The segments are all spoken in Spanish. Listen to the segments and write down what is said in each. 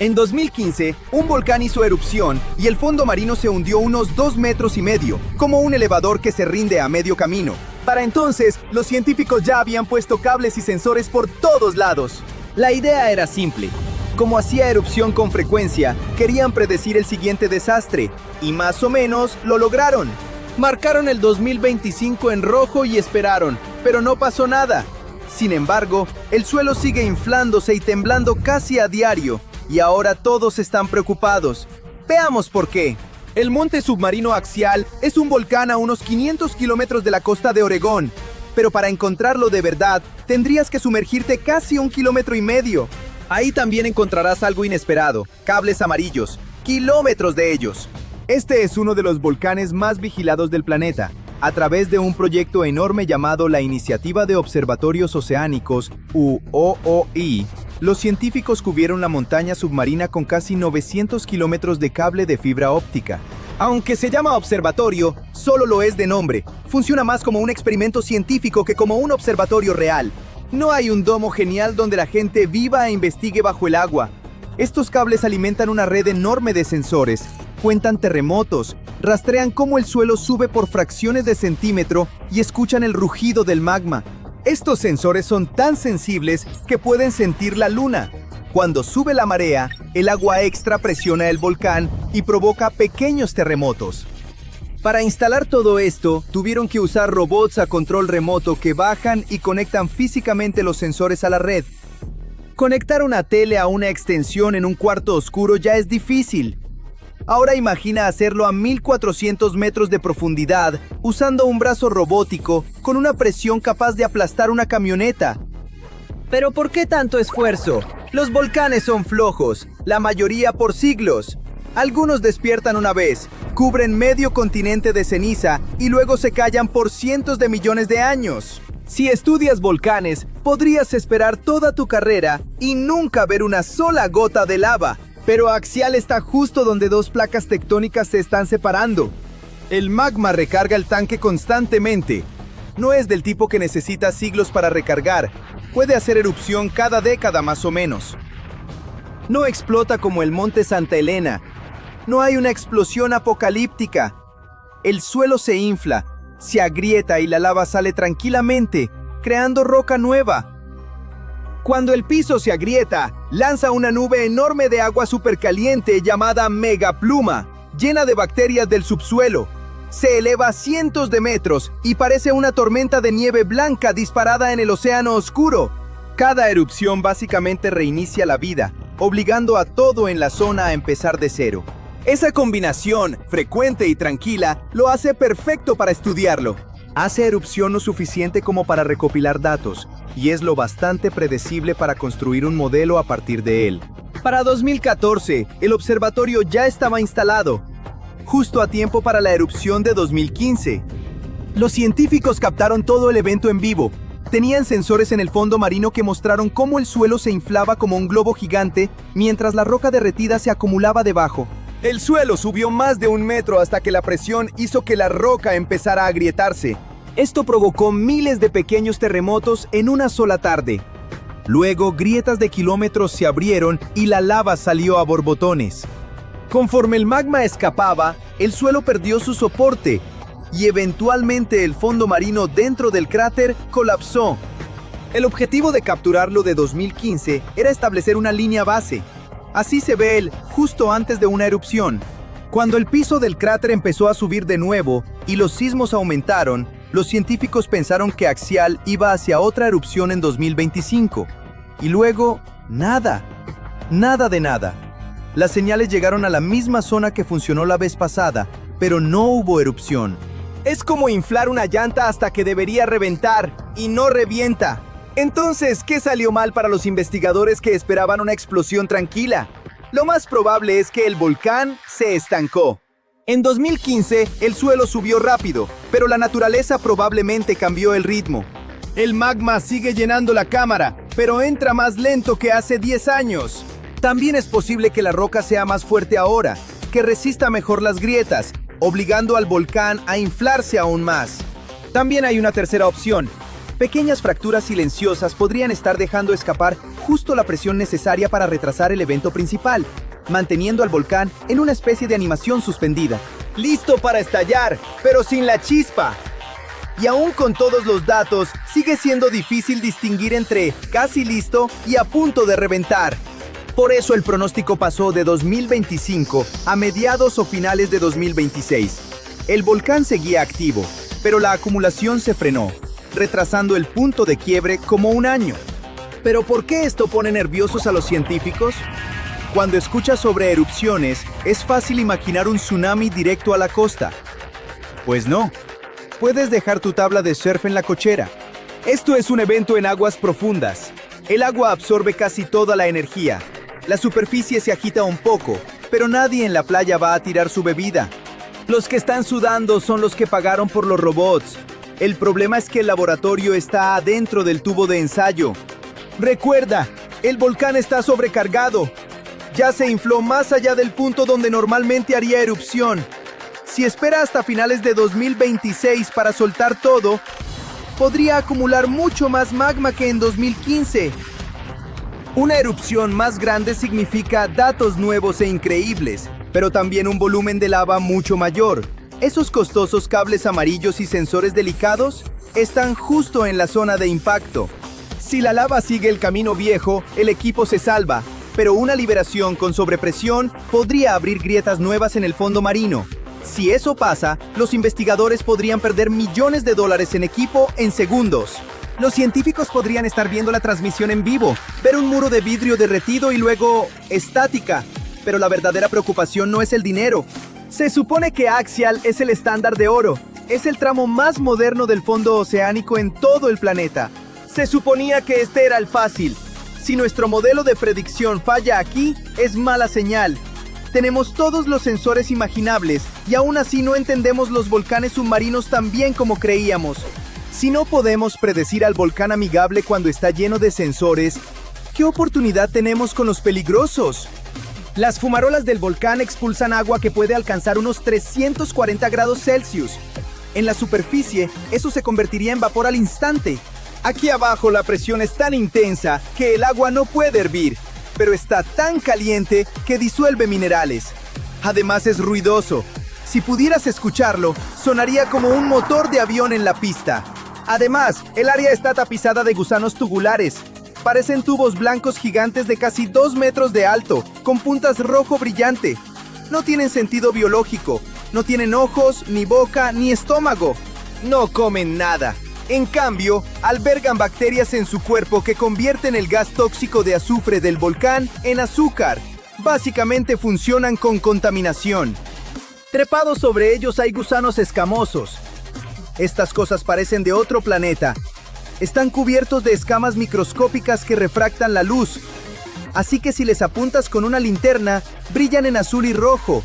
En 2015, un volcán hizo erupción y el fondo marino se hundió unos 2,5 metros, como un elevador que se rinde a medio camino. Para entonces, los científicos ya habían puesto cables y sensores por todos lados. La idea era simple. Como hacía erupción con frecuencia, querían predecir el siguiente desastre, y más o menos lo lograron. Marcaron el 2025 en rojo y esperaron, pero no pasó nada. Sin embargo, el suelo sigue inflándose y temblando casi a diario, y ahora todos están preocupados. Veamos por qué. El monte submarino axial es un volcán a unos 500 kilómetros de la costa de Oregón, pero para encontrarlo de verdad, tendrías que sumergirte casi 1,5 kilómetros. Ahí también encontrarás algo inesperado, cables amarillos, kilómetros de ellos. Este es uno de los volcanes más vigilados del planeta. A través de un proyecto enorme llamado la Iniciativa de Observatorios Oceánicos, UOOI, los científicos cubrieron la montaña submarina con casi 900 kilómetros de cable de fibra óptica. Aunque se llama observatorio, solo lo es de nombre. Funciona más como un experimento científico que como un observatorio real. No hay un domo genial donde la gente viva e investigue bajo el agua. Estos cables alimentan una red enorme de sensores, cuentan terremotos, rastrean cómo el suelo sube por fracciones de centímetro y escuchan el rugido del magma. Estos sensores son tan sensibles que pueden sentir la luna. Cuando sube la marea, el agua extra presiona el volcán y provoca pequeños terremotos. Para instalar todo esto, tuvieron que usar robots a control remoto que bajan y conectan físicamente los sensores a la red. Conectar una tele a una extensión en un cuarto oscuro ya es difícil. Ahora imagina hacerlo a 1,400 metros de profundidad, usando un brazo robótico con una presión capaz de aplastar una camioneta. ¿Pero por qué tanto esfuerzo? Los volcanes son flojos, la mayoría por siglos. Algunos despiertan una vez, cubren medio continente de ceniza y luego se callan por cientos de millones de años. Si estudias volcanes, podrías esperar toda tu carrera y nunca ver una sola gota de lava. Pero Axial está justo donde dos placas tectónicas se están separando. El magma recarga el tanque constantemente. No es del tipo que necesita siglos para recargar. Puede hacer erupción cada década más o menos. No explota como el monte Santa Elena. No hay una explosión apocalíptica. El suelo se infla, se agrieta y la lava sale tranquilamente, creando roca nueva. Cuando el piso se agrieta, lanza una nube enorme de agua supercaliente llamada megapluma, llena de bacterias del subsuelo. Se eleva cientos de metros y parece una tormenta de nieve blanca disparada en el océano oscuro. Cada erupción básicamente reinicia la vida, obligando a todo en la zona a empezar de cero. Esa combinación, frecuente y tranquila, lo hace perfecto para estudiarlo. Hace erupción lo suficiente como para recopilar datos, y es lo bastante predecible para construir un modelo a partir de él. Para 2014, el observatorio ya estaba instalado, justo a tiempo para la erupción de 2015. Los científicos captaron todo el evento en vivo. Tenían sensores en el fondo marino que mostraron cómo el suelo se inflaba como un globo gigante mientras la roca derretida se acumulaba debajo. El suelo subió más de 1 metro hasta que la presión hizo que la roca empezara a agrietarse. Esto provocó miles de pequeños terremotos en una sola tarde. Luego, grietas de kilómetros se abrieron y la lava salió a borbotones. Conforme el magma escapaba, el suelo perdió su soporte y eventualmente el fondo marino dentro del cráter colapsó. El objetivo de capturarlo de 2015 era establecer una línea base. Así se ve él justo antes de una erupción. Cuando el piso del cráter empezó a subir de nuevo y los sismos aumentaron, los científicos pensaron que Axial iba hacia otra erupción en 2025. Y luego, nada. Nada de nada. Las señales llegaron a la misma zona que funcionó la vez pasada, pero no hubo erupción. Es como inflar una llanta hasta que debería reventar, y no revienta. Entonces, ¿qué salió mal para los investigadores que esperaban una explosión tranquila? Lo más probable es que el volcán se estancó. En 2015, el suelo subió rápido, pero la naturaleza probablemente cambió el ritmo. El magma sigue llenando la cámara, pero entra más lento que hace 10 años. También es posible que la roca sea más fuerte ahora, que resista mejor las grietas, obligando al volcán a inflarse aún más. También hay una tercera opción. Pequeñas fracturas silenciosas podrían estar dejando escapar justo la presión necesaria para retrasar el evento principal, manteniendo al volcán en una especie de animación suspendida. Listo para estallar, pero sin la chispa. Y aún con todos los datos, sigue siendo difícil distinguir entre casi listo y a punto de reventar. Por eso el pronóstico pasó de 2025 a mediados o finales de 2026. El volcán seguía activo, pero la acumulación se frenó, retrasando el punto de quiebre como un año. ¿Pero por qué esto pone nerviosos a los científicos? Cuando escuchas sobre erupciones, es fácil imaginar un tsunami directo a la costa. Pues no. Puedes dejar tu tabla de surf en la cochera. Esto es un evento en aguas profundas. El agua absorbe casi toda la energía. La superficie se agita un poco, pero nadie en la playa va a tirar su bebida. Los que están sudando son los que pagaron por los robots. El problema es que el laboratorio está adentro del tubo de ensayo. Recuerda, el volcán está sobrecargado. Ya se infló más allá del punto donde normalmente haría erupción. Si espera hasta finales de 2026 para soltar todo, podría acumular mucho más magma que en 2015. Una erupción más grande significa datos nuevos e increíbles, pero también un volumen de lava mucho mayor. Esos costosos cables amarillos y sensores delicados están justo en la zona de impacto. Si la lava sigue el camino viejo, el equipo se salva, pero una liberación con sobrepresión podría abrir grietas nuevas en el fondo marino. Si eso pasa, los investigadores podrían perder millones de dólares en equipo en segundos. Los científicos podrían estar viendo la transmisión en vivo, ver un muro de vidrio derretido y luego estática. Pero la verdadera preocupación no es el dinero. Se supone que Axial es el estándar de oro. Es el tramo más moderno del fondo oceánico en todo el planeta. Se suponía que este era el fácil. Si nuestro modelo de predicción falla aquí, es mala señal. Tenemos todos los sensores imaginables y aún así no entendemos los volcanes submarinos tan bien como creíamos. Si no podemos predecir al volcán amigable cuando está lleno de sensores, ¿qué oportunidad tenemos con los peligrosos? Las fumarolas del volcán expulsan agua que puede alcanzar unos 340 grados Celsius. En la superficie, eso se convertiría en vapor al instante. Aquí abajo la presión es tan intensa que el agua no puede hervir, pero está tan caliente que disuelve minerales. Además es ruidoso. Si pudieras escucharlo, sonaría como un motor de avión en la pista. Además, el área está tapizada de gusanos tubulares. Parecen tubos blancos gigantes de casi 2 metros de alto, con puntas rojo brillante. No tienen sentido biológico. No tienen ojos, ni boca, ni estómago. No comen nada. En cambio, albergan bacterias en su cuerpo que convierten el gas tóxico de azufre del volcán en azúcar. Básicamente funcionan con contaminación. Trepados sobre ellos hay gusanos escamosos. Estas cosas parecen de otro planeta. Están cubiertos de escamas microscópicas que refractan la luz. Así que si les apuntas con una linterna, brillan en azul y rojo.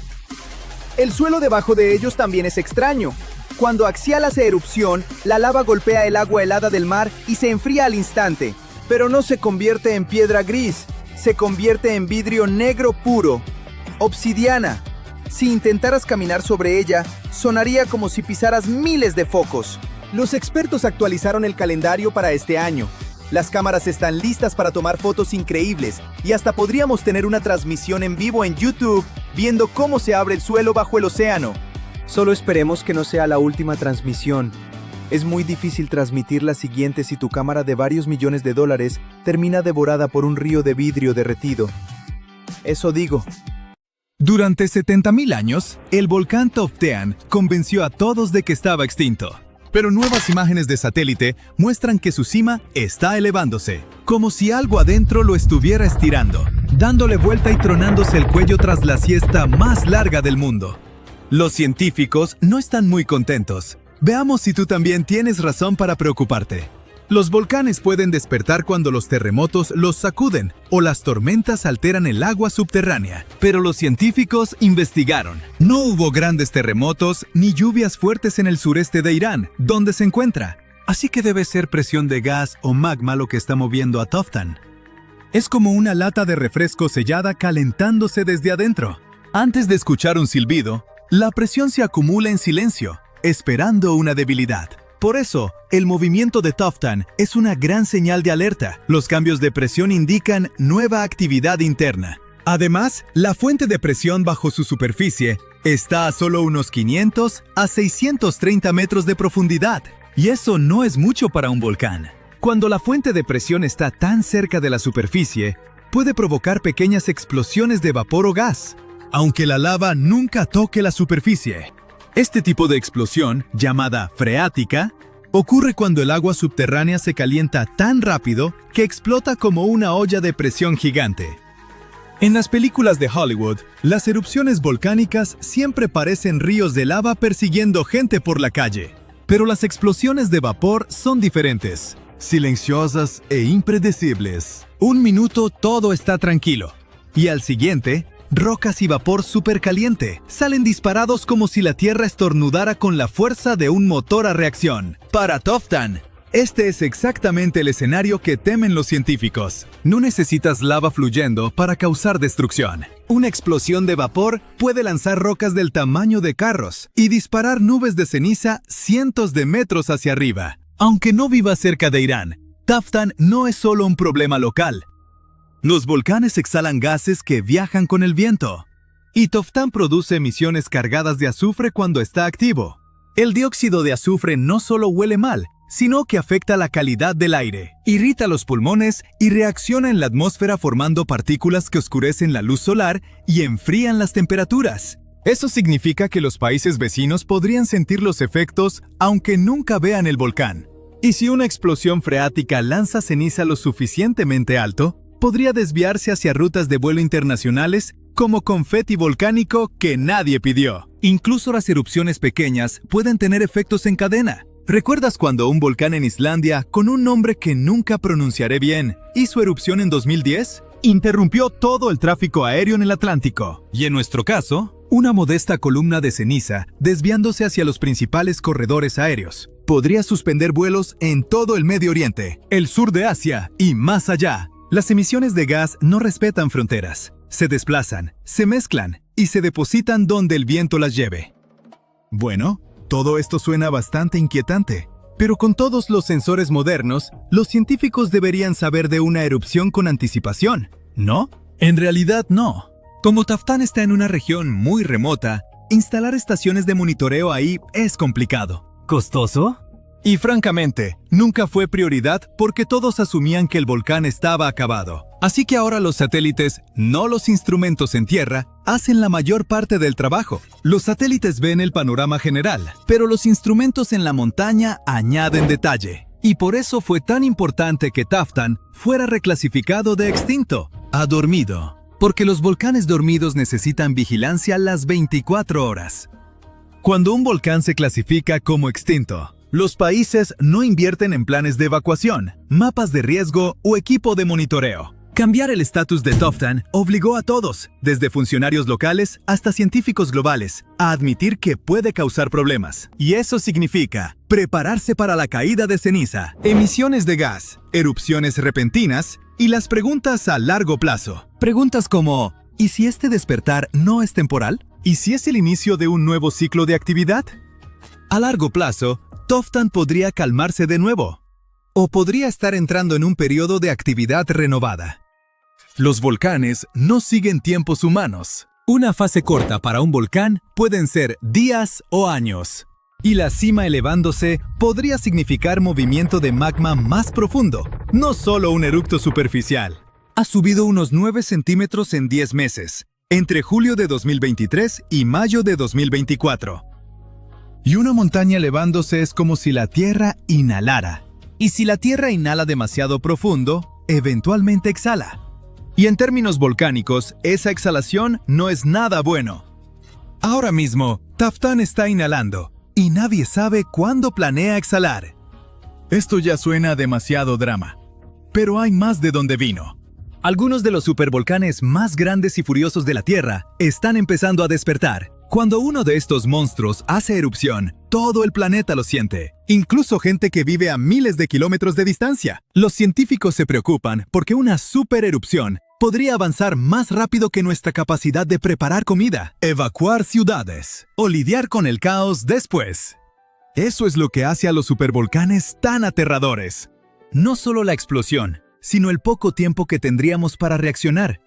El suelo debajo de ellos también es extraño. Cuando Axial hace erupción, la lava golpea el agua helada del mar y se enfría al instante. Pero no se convierte en piedra gris, se convierte en vidrio negro puro. Obsidiana. Si intentaras caminar sobre ella, sonaría como si pisaras miles de focos. Los expertos actualizaron el calendario para este año. Las cámaras están listas para tomar fotos increíbles y hasta podríamos tener una transmisión en vivo en YouTube viendo cómo se abre el suelo bajo el océano. Solo esperemos que no sea la última transmisión. Es muy difícil transmitir la siguiente si tu cámara de varios millones de dólares termina devorada por un río de vidrio derretido. Eso digo. Durante 70.000 años, el volcán Toftean convenció a todos de que estaba extinto. Pero nuevas imágenes de satélite muestran que su cima está elevándose, como si algo adentro lo estuviera estirando, dándole vuelta y tronándose el cuello tras la siesta más larga del mundo. Los científicos no están muy contentos. Veamos si tú también tienes razón para preocuparte. Los volcanes pueden despertar cuando los terremotos los sacuden o las tormentas alteran el agua subterránea. Pero los científicos investigaron. No hubo grandes terremotos ni lluvias fuertes en el sureste de Irán, donde se encuentra. Así que debe ser presión de gas o magma lo que está moviendo a Toftan. Es como una lata de refresco sellada calentándose desde adentro. Antes de escuchar un silbido, la presión se acumula en silencio, esperando una debilidad. Por eso, el movimiento de Toftan es una gran señal de alerta. Los cambios de presión indican nueva actividad interna. Además, la fuente de presión bajo su superficie está a solo unos 500 a 630 metros de profundidad. Y eso no es mucho para un volcán. Cuando la fuente de presión está tan cerca de la superficie, puede provocar pequeñas explosiones de vapor o gas, aunque la lava nunca toque la superficie. Este tipo de explosión, llamada freática, ocurre cuando el agua subterránea se calienta tan rápido que explota como una olla de presión gigante. En las películas de Hollywood, las erupciones volcánicas siempre parecen ríos de lava persiguiendo gente por la calle. Pero las explosiones de vapor son diferentes, silenciosas e impredecibles. Un minuto todo está tranquilo, y al siguiente, rocas y vapor supercaliente salen disparados como si la Tierra estornudara con la fuerza de un motor a reacción. Para Toftan, este es exactamente el escenario que temen los científicos. No necesitas lava fluyendo para causar destrucción. Una explosión de vapor puede lanzar rocas del tamaño de carros y disparar nubes de ceniza cientos de metros hacia arriba. Aunque no viva cerca de Irán, Toftan no es solo un problema local. Los volcanes exhalan gases que viajan con el viento. Y Toftan produce emisiones cargadas de azufre cuando está activo. El dióxido de azufre no solo huele mal, sino que afecta la calidad del aire, irrita los pulmones y reacciona en la atmósfera formando partículas que oscurecen la luz solar y enfrían las temperaturas. Eso significa que los países vecinos podrían sentir los efectos aunque nunca vean el volcán. Y si una explosión freática lanza ceniza lo suficientemente alto, podría desviarse hacia rutas de vuelo internacionales como confeti volcánico que nadie pidió. Incluso las erupciones pequeñas pueden tener efectos en cadena. ¿Recuerdas cuando un volcán en Islandia, con un nombre que nunca pronunciaré bien, hizo erupción en 2010? Interrumpió todo el tráfico aéreo en el Atlántico. Y en nuestro caso, una modesta columna de ceniza, desviándose hacia los principales corredores aéreos, podría suspender vuelos en todo el Medio Oriente, el sur de Asia y más allá. Las emisiones de gas no respetan fronteras. Se desplazan, se mezclan y se depositan donde el viento las lleve. Bueno, todo esto suena bastante inquietante, pero con todos los sensores modernos, los científicos deberían saber de una erupción con anticipación, ¿no? En realidad no. Como Toftan está en una región muy remota, instalar estaciones de monitoreo ahí es complicado. ¿Costoso? Y francamente, nunca fue prioridad porque todos asumían que el volcán estaba acabado. Así que ahora los satélites, no los instrumentos en tierra, hacen la mayor parte del trabajo. Los satélites ven el panorama general, pero los instrumentos en la montaña añaden detalle. Y por eso fue tan importante que Toftan fuera reclasificado de extinto a dormido. Porque los volcanes dormidos necesitan vigilancia las 24 horas. Cuando un volcán se clasifica como extinto, los países no invierten en planes de evacuación, mapas de riesgo o equipo de monitoreo. Cambiar el estatus de Toftan obligó a todos, desde funcionarios locales hasta científicos globales, a admitir que puede causar problemas. Y eso significa prepararse para la caída de ceniza, emisiones de gas, erupciones repentinas y las preguntas a largo plazo. Preguntas como, ¿y si este despertar no es temporal? ¿Y si es el inicio de un nuevo ciclo de actividad? A largo plazo, Toftan podría calmarse de nuevo, o podría estar entrando en un periodo de actividad renovada. Los volcanes no siguen tiempos humanos. Una fase corta para un volcán pueden ser días o años. Y la cima elevándose podría significar movimiento de magma más profundo, no solo un eructo superficial. Ha subido unos 9 centímetros en 10 meses, entre julio de 2023 y mayo de 2024. Y una montaña elevándose es como si la Tierra inhalara. Y si la Tierra inhala demasiado profundo, eventualmente exhala. Y en términos volcánicos, esa exhalación no es nada bueno. Ahora mismo, Toftan está inhalando, y nadie sabe cuándo planea exhalar. Esto ya suena a demasiado drama. Pero hay más de dónde vino. Algunos de los supervolcanes más grandes y furiosos de la Tierra están empezando a despertar. Cuando uno de estos monstruos hace erupción, todo el planeta lo siente, incluso gente que vive a miles de kilómetros de distancia. Los científicos se preocupan porque una supererupción podría avanzar más rápido que nuestra capacidad de preparar comida, evacuar ciudades o lidiar con el caos después. Eso es lo que hace a los supervolcanes tan aterradores. No solo la explosión, sino el poco tiempo que tendríamos para reaccionar.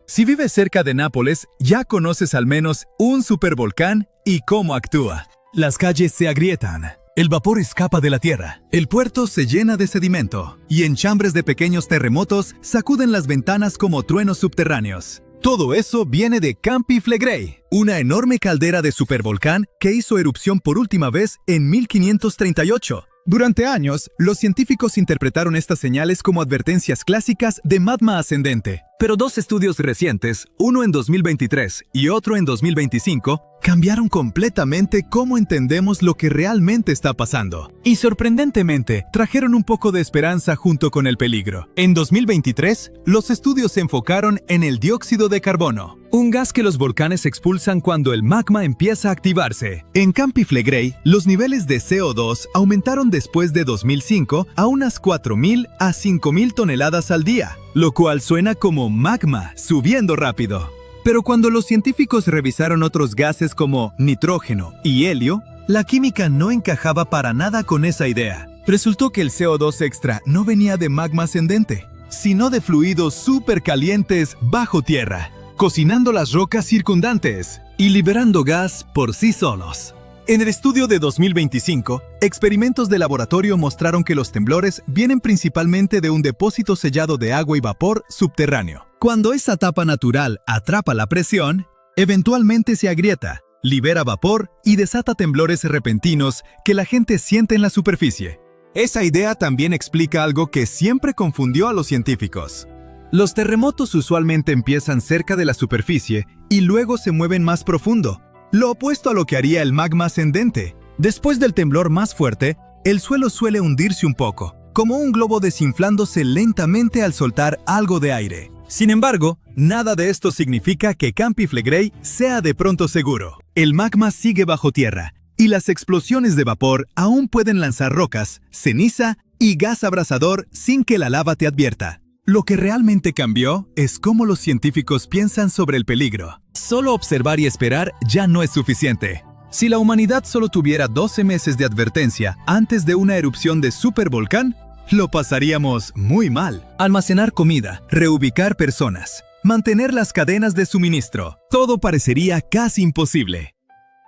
Si vives cerca de Nápoles, ya conoces al menos un supervolcán y cómo actúa. Las calles se agrietan, el vapor escapa de la tierra, el puerto se llena de sedimento, y enchambres de pequeños terremotos sacuden las ventanas como truenos subterráneos. Todo eso viene de Campi Flegrei, una enorme caldera de supervolcán que hizo erupción por última vez en 1538. Durante años, los científicos interpretaron estas señales como advertencias clásicas de magma ascendente. Pero dos estudios recientes, uno en 2023 y otro en 2025, cambiaron completamente cómo entendemos lo que realmente está pasando. Y sorprendentemente, trajeron un poco de esperanza junto con el peligro. En 2023, los estudios se enfocaron en el dióxido de carbono, un gas que los volcanes expulsan cuando el magma empieza a activarse. En Campi Flegrei, los niveles de CO2 aumentaron después de 2005 a unas 4.000 a 5.000 toneladas al día, lo cual suena como magma subiendo rápido. Pero cuando los científicos revisaron otros gases como nitrógeno y helio, la química no encajaba para nada con esa idea. Resultó que el CO2 extra no venía de magma ascendente, sino de fluidos supercalientes bajo tierra, cocinando las rocas circundantes y liberando gas por sí solos. En el estudio de 2025, experimentos de laboratorio mostraron que los temblores vienen principalmente de un depósito sellado de agua y vapor subterráneo. Cuando esa tapa natural atrapa la presión, eventualmente se agrieta, libera vapor y desata temblores repentinos que la gente siente en la superficie. Esa idea también explica algo que siempre confundió a los científicos. Los terremotos usualmente empiezan cerca de la superficie y luego se mueven más profundo, lo opuesto a lo que haría el magma ascendente. Después del temblor más fuerte, el suelo suele hundirse un poco, como un globo desinflándose lentamente al soltar algo de aire. Sin embargo, nada de esto significa que Campi Flegrei sea de pronto seguro. El magma sigue bajo tierra, y las explosiones de vapor aún pueden lanzar rocas, ceniza y gas abrasador sin que la lava te advierta. Lo que realmente cambió es cómo los científicos piensan sobre el peligro. Solo observar y esperar ya no es suficiente. Si la humanidad solo tuviera 12 meses de advertencia antes de una erupción de supervolcán, lo pasaríamos muy mal. Almacenar comida, reubicar personas, mantener las cadenas de suministro, todo parecería casi imposible.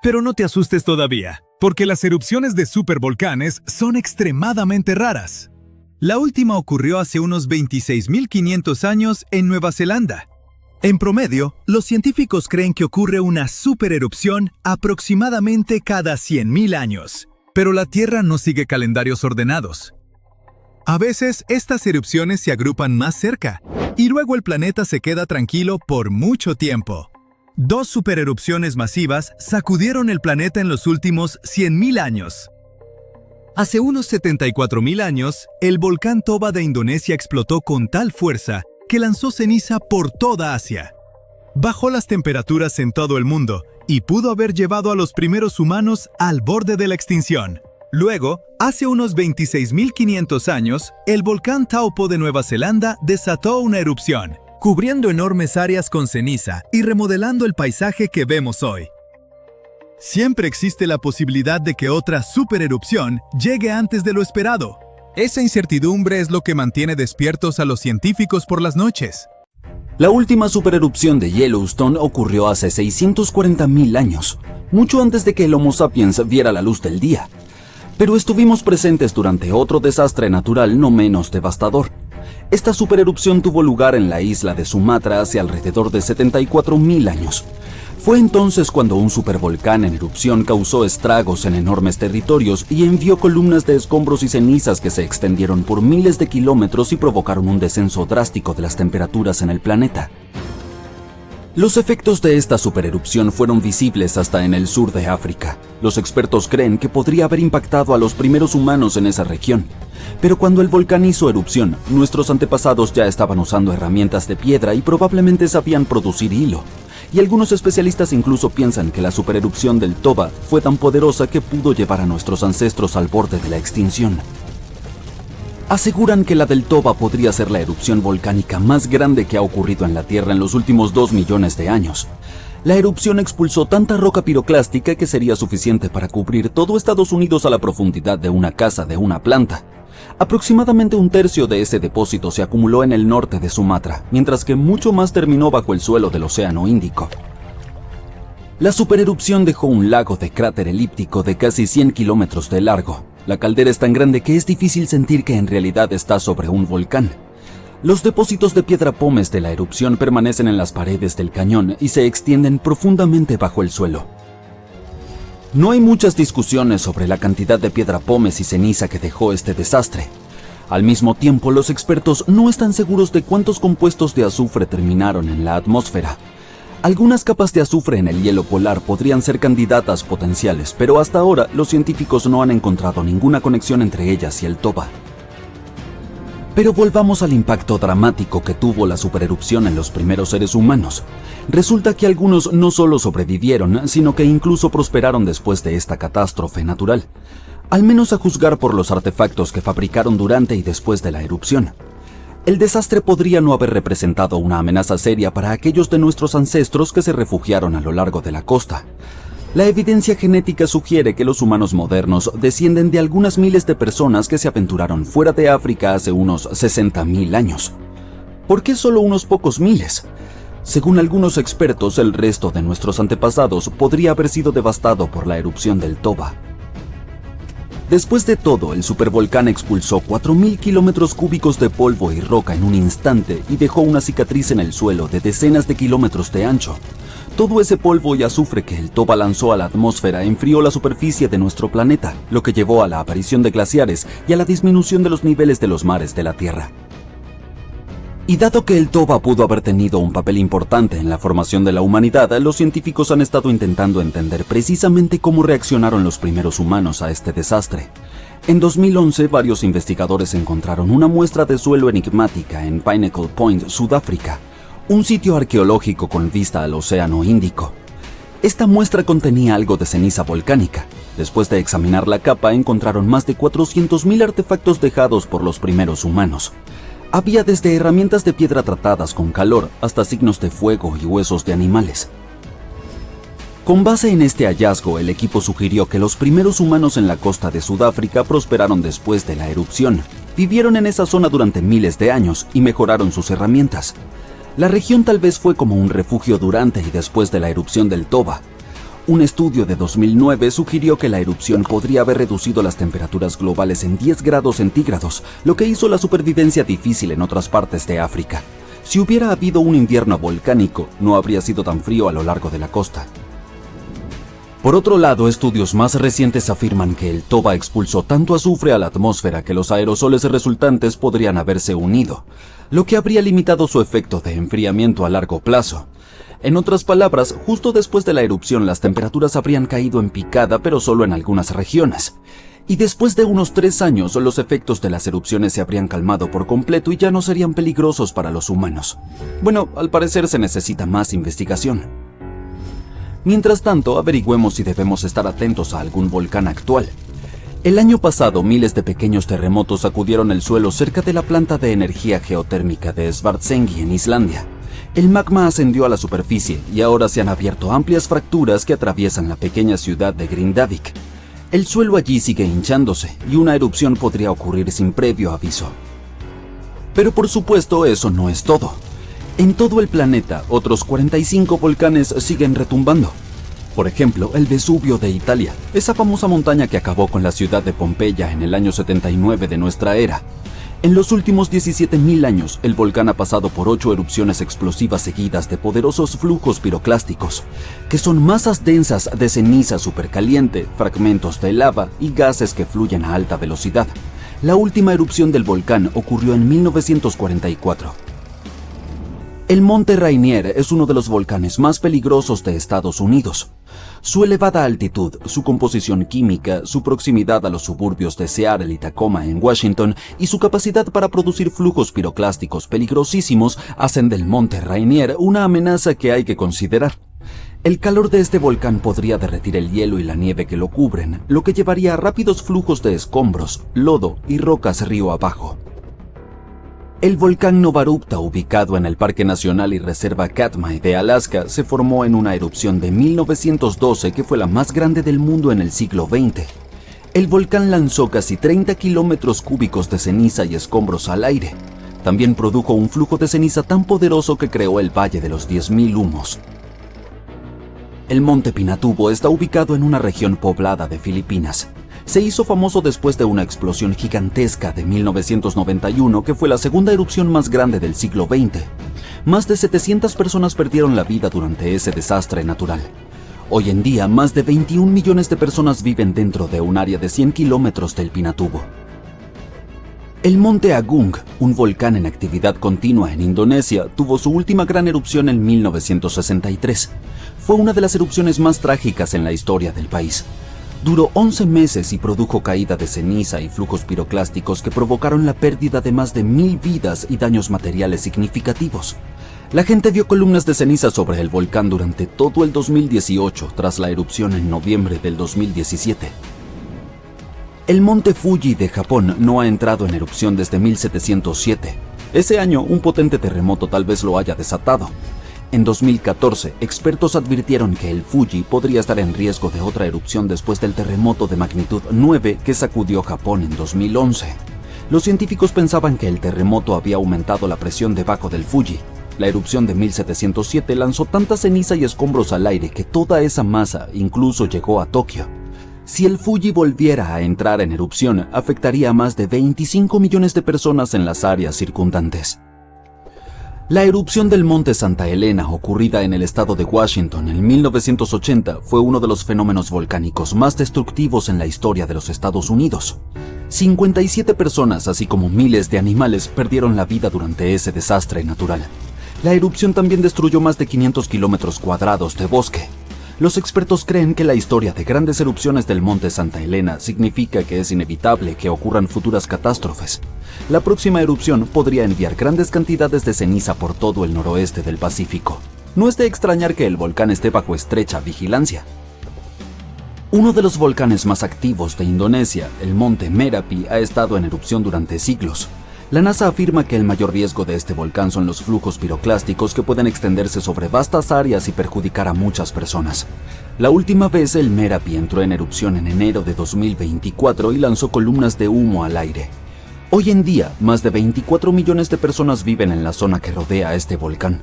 Pero no te asustes todavía, porque las erupciones de supervolcanes son extremadamente raras. La última ocurrió hace unos 26.500 años en Nueva Zelanda. En promedio, los científicos creen que ocurre una supererupción aproximadamente cada 100.000 años. Pero la Tierra no sigue calendarios ordenados. A veces, estas erupciones se agrupan más cerca, y luego el planeta se queda tranquilo por mucho tiempo. Dos supererupciones masivas sacudieron el planeta en los últimos 100.000 años. Hace unos 74.000 años, el volcán Toba de Indonesia explotó con tal fuerza que lanzó ceniza por toda Asia. Bajó las temperaturas en todo el mundo y pudo haber llevado a los primeros humanos al borde de la extinción. Luego, hace unos 26.500 años, el volcán Taupo de Nueva Zelanda desató una erupción, cubriendo enormes áreas con ceniza y remodelando el paisaje que vemos hoy. Siempre existe la posibilidad de que otra supererupción llegue antes de lo esperado. Esa incertidumbre es lo que mantiene despiertos a los científicos por las noches. La última supererupción de Yellowstone ocurrió hace 640.000 años, mucho antes de que el Homo sapiens viera la luz del día. Pero estuvimos presentes durante otro desastre natural no menos devastador. Esta supererupción tuvo lugar en la isla de Sumatra hace alrededor de 74.000 años. Fue entonces cuando un supervolcán en erupción causó estragos en enormes territorios y envió columnas de escombros y cenizas que se extendieron por miles de kilómetros y provocaron un descenso drástico de las temperaturas en el planeta. Los efectos de esta supererupción fueron visibles hasta en el sur de África. Los expertos creen que podría haber impactado a los primeros humanos en esa región. Pero cuando el volcán hizo erupción, nuestros antepasados ya estaban usando herramientas de piedra y probablemente sabían producir hilo. Y algunos especialistas incluso piensan que la supererupción del Toba fue tan poderosa que pudo llevar a nuestros ancestros al borde de la extinción. Aseguran que la del Toba podría ser la erupción volcánica más grande que ha ocurrido en la Tierra en los últimos 2 millones de años. La erupción expulsó tanta roca piroclástica que sería suficiente para cubrir todo Estados Unidos a la profundidad de una casa de una planta. Aproximadamente un tercio de ese depósito se acumuló en el norte de Sumatra, mientras que mucho más terminó bajo el suelo del Océano Índico. La supererupción dejó un lago de cráter elíptico de casi 100 kilómetros de largo. La caldera es tan grande que es difícil sentir que en realidad está sobre un volcán. Los depósitos de piedra pómez de la erupción permanecen en las paredes del cañón y se extienden profundamente bajo el suelo. No hay muchas discusiones sobre la cantidad de piedra pómez y ceniza que dejó este desastre. Al mismo tiempo, los expertos no están seguros de cuántos compuestos de azufre terminaron en la atmósfera. Algunas capas de azufre en el hielo polar podrían ser candidatas potenciales, pero hasta ahora los científicos no han encontrado ninguna conexión entre ellas y el toba. Pero volvamos al impacto dramático que tuvo la supererupción en los primeros seres humanos. Resulta que algunos no solo sobrevivieron, sino que incluso prosperaron después de esta catástrofe natural, al menos a juzgar por los artefactos que fabricaron durante y después de la erupción. El desastre podría no haber representado una amenaza seria para aquellos de nuestros ancestros que se refugiaron a lo largo de la costa. La evidencia genética sugiere que los humanos modernos descienden de algunas miles de personas que se aventuraron fuera de África hace unos 60.000 años. ¿Por qué solo unos pocos miles? Según algunos expertos, el resto de nuestros antepasados podría haber sido devastado por la erupción del Toba. Después de todo, el supervolcán expulsó 4.000 kilómetros cúbicos de polvo y roca en un instante y dejó una cicatriz en el suelo de decenas de kilómetros de ancho. Todo ese polvo y azufre que el Toba lanzó a la atmósfera enfrió la superficie de nuestro planeta, lo que llevó a la aparición de glaciares y a la disminución de los niveles de los mares de la Tierra. Y dado que el Toba pudo haber tenido un papel importante en la formación de la humanidad, los científicos han estado intentando entender precisamente cómo reaccionaron los primeros humanos a este desastre. En 2011, varios investigadores encontraron una muestra de suelo enigmática en Pinnacle Point, Sudáfrica, un sitio arqueológico con vista al Océano Índico. Esta muestra contenía algo de ceniza volcánica. Después de examinar la capa, encontraron más de 400.000 artefactos dejados por los primeros humanos. Había desde herramientas de piedra tratadas con calor hasta signos de fuego y huesos de animales. Con base en este hallazgo, el equipo sugirió que los primeros humanos en la costa de Sudáfrica prosperaron después de la erupción. Vivieron en esa zona durante miles de años y mejoraron sus herramientas. La región tal vez fue como un refugio durante y después de la erupción del Toba. Un estudio de 2009 sugirió que la erupción podría haber reducido las temperaturas globales en 10 grados centígrados, lo que hizo la supervivencia difícil en otras partes de África. Si hubiera habido un invierno volcánico, no habría sido tan frío a lo largo de la costa. Por otro lado, estudios más recientes afirman que el Toba expulsó tanto azufre a la atmósfera que los aerosoles resultantes podrían haberse unido, lo que habría limitado su efecto de enfriamiento a largo plazo. En otras palabras, justo después de la erupción las temperaturas habrían caído en picada, pero solo en algunas regiones. Y después de unos 3 años, los efectos de las erupciones se habrían calmado por completo y ya no serían peligrosos para los humanos. Bueno, al parecer se necesita más investigación. Mientras tanto, averigüemos si debemos estar atentos a algún volcán actual. El año pasado, miles de pequeños terremotos sacudieron el suelo cerca de la planta de energía geotérmica de Svartsengi en Islandia. El magma ascendió a la superficie y ahora se han abierto amplias fracturas que atraviesan la pequeña ciudad de Grindavik. El suelo allí sigue hinchándose y una erupción podría ocurrir sin previo aviso. Pero por supuesto, eso no es todo. En todo el planeta, otros 45 volcanes siguen retumbando. Por ejemplo, el Vesubio de Italia, esa famosa montaña que acabó con la ciudad de Pompeya en el año 79 de nuestra era. En los últimos 17.000 años, el volcán ha pasado por 8 erupciones explosivas seguidas de poderosos flujos piroclásticos, que son masas densas de ceniza supercaliente, fragmentos de lava y gases que fluyen a alta velocidad. La última erupción del volcán ocurrió en 1944. El Monte Rainier es uno de los volcanes más peligrosos de Estados Unidos. Su elevada altitud, su composición química, su proximidad a los suburbios de Seattle y Tacoma en Washington y su capacidad para producir flujos piroclásticos peligrosísimos hacen del Monte Rainier una amenaza que hay que considerar. El calor de este volcán podría derretir el hielo y la nieve que lo cubren, lo que llevaría a rápidos flujos de escombros, lodo y rocas río abajo. El volcán Novarupta, ubicado en el Parque Nacional y Reserva Katmai de Alaska, se formó en una erupción de 1912 que fue la más grande del mundo en el siglo XX. El volcán lanzó casi 30 kilómetros cúbicos de ceniza y escombros al aire. También produjo un flujo de ceniza tan poderoso que creó el Valle de los 10.000 Humos. El monte Pinatubo está ubicado en una región poblada de Filipinas. Se hizo famoso después de una explosión gigantesca de 1991 que fue la segunda erupción más grande del siglo XX. Más de 700 personas perdieron la vida durante ese desastre natural. Hoy en día, más de 21 millones de personas viven dentro de un área de 100 kilómetros del Pinatubo. El monte Agung, un volcán en actividad continua en Indonesia, tuvo su última gran erupción en 1963. Fue una de las erupciones más trágicas en la historia del país. Duró 11 meses y produjo caída de ceniza y flujos piroclásticos que provocaron la pérdida de más de 1.000 vidas y daños materiales significativos. La gente vio columnas de ceniza sobre el volcán durante todo el 2018, tras la erupción en noviembre del 2017. El monte Fuji de Japón no ha entrado en erupción desde 1707. Ese año, un potente terremoto tal vez lo haya desatado. En 2014, expertos advirtieron que el Fuji podría estar en riesgo de otra erupción después del terremoto de magnitud 9 que sacudió Japón en 2011. Los científicos pensaban que el terremoto había aumentado la presión debajo del Fuji. La erupción de 1707 lanzó tanta ceniza y escombros al aire que toda esa masa incluso llegó a Tokio. Si el Fuji volviera a entrar en erupción, afectaría a más de 25 millones de personas en las áreas circundantes. La erupción del monte Santa Elena, ocurrida en el estado de Washington en 1980, fue uno de los fenómenos volcánicos más destructivos en la historia de los Estados Unidos. 57 personas, así como miles de animales, perdieron la vida durante ese desastre natural. La erupción también destruyó más de 500 kilómetros cuadrados de bosque. Los expertos creen que la historia de grandes erupciones del monte Santa Elena significa que es inevitable que ocurran futuras catástrofes. La próxima erupción podría enviar grandes cantidades de ceniza por todo el noroeste del Pacífico. No es de extrañar que el volcán esté bajo estrecha vigilancia. Uno de los volcanes más activos de Indonesia, el monte Merapi, ha estado en erupción durante siglos. La NASA afirma que el mayor riesgo de este volcán son los flujos piroclásticos que pueden extenderse sobre vastas áreas y perjudicar a muchas personas. La última vez el Merapi entró en erupción en enero de 2024 y lanzó columnas de humo al aire. Hoy en día, más de 24 millones de personas viven en la zona que rodea a este volcán.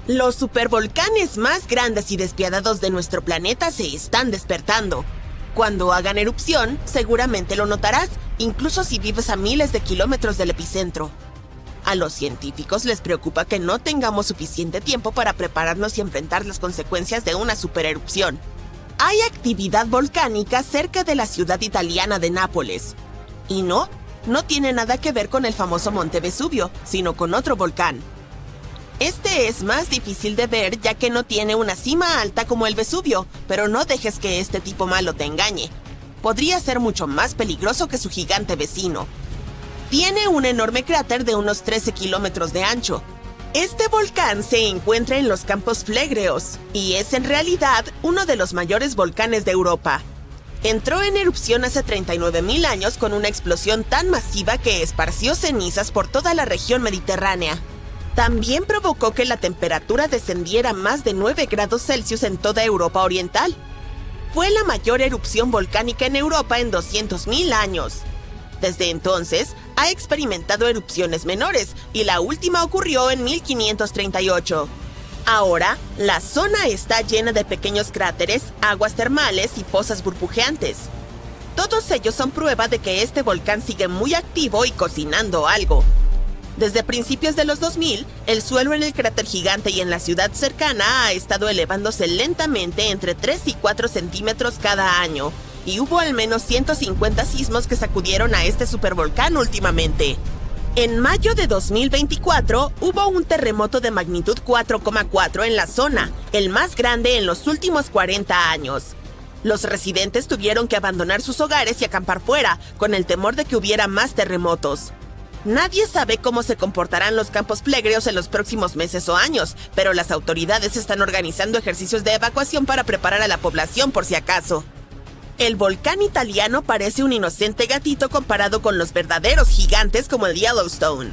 Los supervolcanes más grandes y despiadados de nuestro planeta se están despertando. Cuando hagan erupción, seguramente lo notarás, incluso si vives a miles de kilómetros del epicentro. A los científicos les preocupa que no tengamos suficiente tiempo para prepararnos y enfrentar las consecuencias de una supererupción. Hay actividad volcánica cerca de la ciudad italiana de Nápoles. Y no tiene nada que ver con el famoso Monte Vesubio, sino con otro volcán. Este es más difícil de ver ya que no tiene una cima alta como el Vesubio, pero no dejes que este tipo malo te engañe. Podría ser mucho más peligroso que su gigante vecino. Tiene un enorme cráter de unos 13 kilómetros de ancho. Este volcán se encuentra en los Campos Flegreos y es en realidad uno de los mayores volcanes de Europa. Entró en erupción hace 39.000 años con una explosión tan masiva que esparció cenizas por toda la región mediterránea. También provocó que la temperatura descendiera más de 9 grados Celsius en toda Europa Oriental. Fue la mayor erupción volcánica en Europa en 200.000 años. Desde entonces, ha experimentado erupciones menores y la última ocurrió en 1538. Ahora, la zona está llena de pequeños cráteres, aguas termales y pozas burbujeantes. Todos ellos son prueba de que este volcán sigue muy activo y cocinando algo. Desde principios de los 2000, el suelo en el cráter gigante y en la ciudad cercana ha estado elevándose lentamente entre 3 y 4 centímetros cada año, y hubo al menos 150 sismos que sacudieron a este supervolcán últimamente. En mayo de 2024, hubo un terremoto de magnitud 4,4 en la zona, el más grande en los últimos 40 años. Los residentes tuvieron que abandonar sus hogares y acampar fuera, con el temor de que hubiera más terremotos. Nadie sabe cómo se comportarán los campos flegreos en los próximos meses o años, pero las autoridades están organizando ejercicios de evacuación para preparar a la población por si acaso. El volcán italiano parece un inocente gatito comparado con los verdaderos gigantes como el Yellowstone.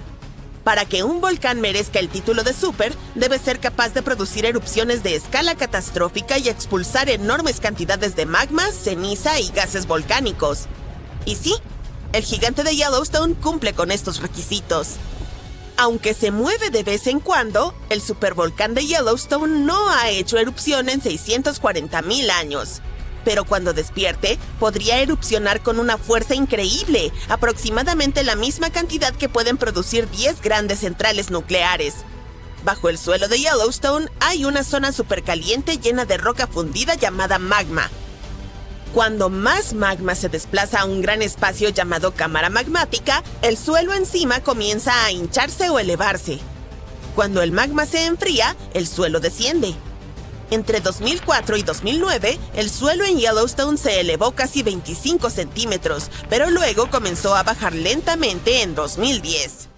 Para que un volcán merezca el título de super, debe ser capaz de producir erupciones de escala catastrófica y expulsar enormes cantidades de magma, ceniza y gases volcánicos. Y sí, el gigante de Yellowstone cumple con estos requisitos. Aunque se mueve de vez en cuando, el supervolcán de Yellowstone no ha hecho erupción en 640.000 años. Pero cuando despierte, podría erupcionar con una fuerza increíble, aproximadamente la misma cantidad que pueden producir 10 grandes centrales nucleares. Bajo el suelo de Yellowstone hay una zona supercaliente llena de roca fundida llamada magma. Cuando más magma se desplaza a un gran espacio llamado cámara magmática, el suelo encima comienza a hincharse o elevarse. Cuando el magma se enfría, el suelo desciende. Entre 2004 y 2009, el suelo en Yellowstone se elevó casi 25 centímetros, pero luego comenzó a bajar lentamente en 2010.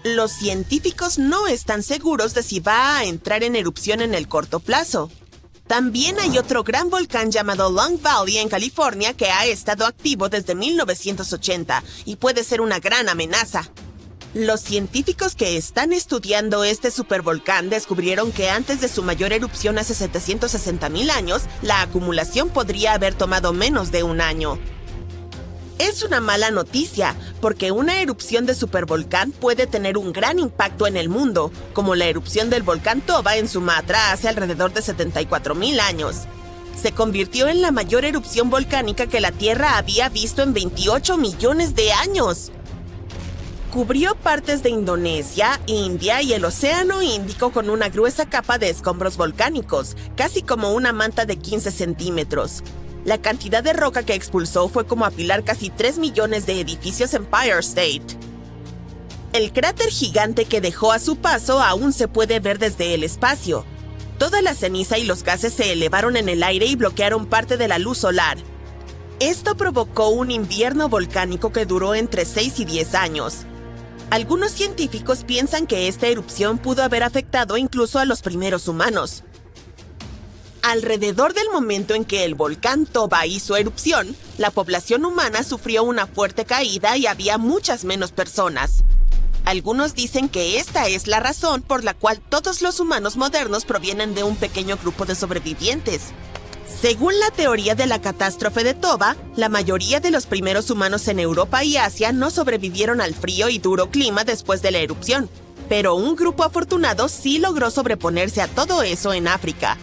Los científicos no están seguros de si va a entrar en erupción en el corto plazo. También hay otro gran volcán llamado Long Valley en California que ha estado activo desde 1980 y puede ser una gran amenaza. Los científicos que están estudiando este supervolcán descubrieron que antes de su mayor erupción hace 760.000 años, la acumulación podría haber tomado menos de un año. Es una mala noticia, porque una erupción de supervolcán puede tener un gran impacto en el mundo, como la erupción del volcán Toba en Sumatra hace alrededor de 74.000 años. Se convirtió en la mayor erupción volcánica que la Tierra había visto en 28 millones de años. Cubrió partes de Indonesia, India y el Océano Índico con una gruesa capa de escombros volcánicos, casi como una manta de 15 centímetros. La cantidad de roca que expulsó fue como apilar casi 3 millones de edificios en Empire State. El cráter gigante que dejó a su paso aún se puede ver desde el espacio. Toda la ceniza y los gases se elevaron en el aire y bloquearon parte de la luz solar. Esto provocó un invierno volcánico que duró entre 6 y 10 años. Algunos científicos piensan que esta erupción pudo haber afectado incluso a los primeros humanos. Alrededor del momento en que el volcán Toba hizo erupción, la población humana sufrió una fuerte caída y había muchas menos personas. Algunos dicen que esta es la razón por la cual todos los humanos modernos provienen de un pequeño grupo de sobrevivientes. Según la teoría de la catástrofe de Toba, la mayoría de los primeros humanos en Europa y Asia no sobrevivieron al frío y duro clima después de la erupción, pero un grupo afortunado sí logró sobreponerse a todo eso en África.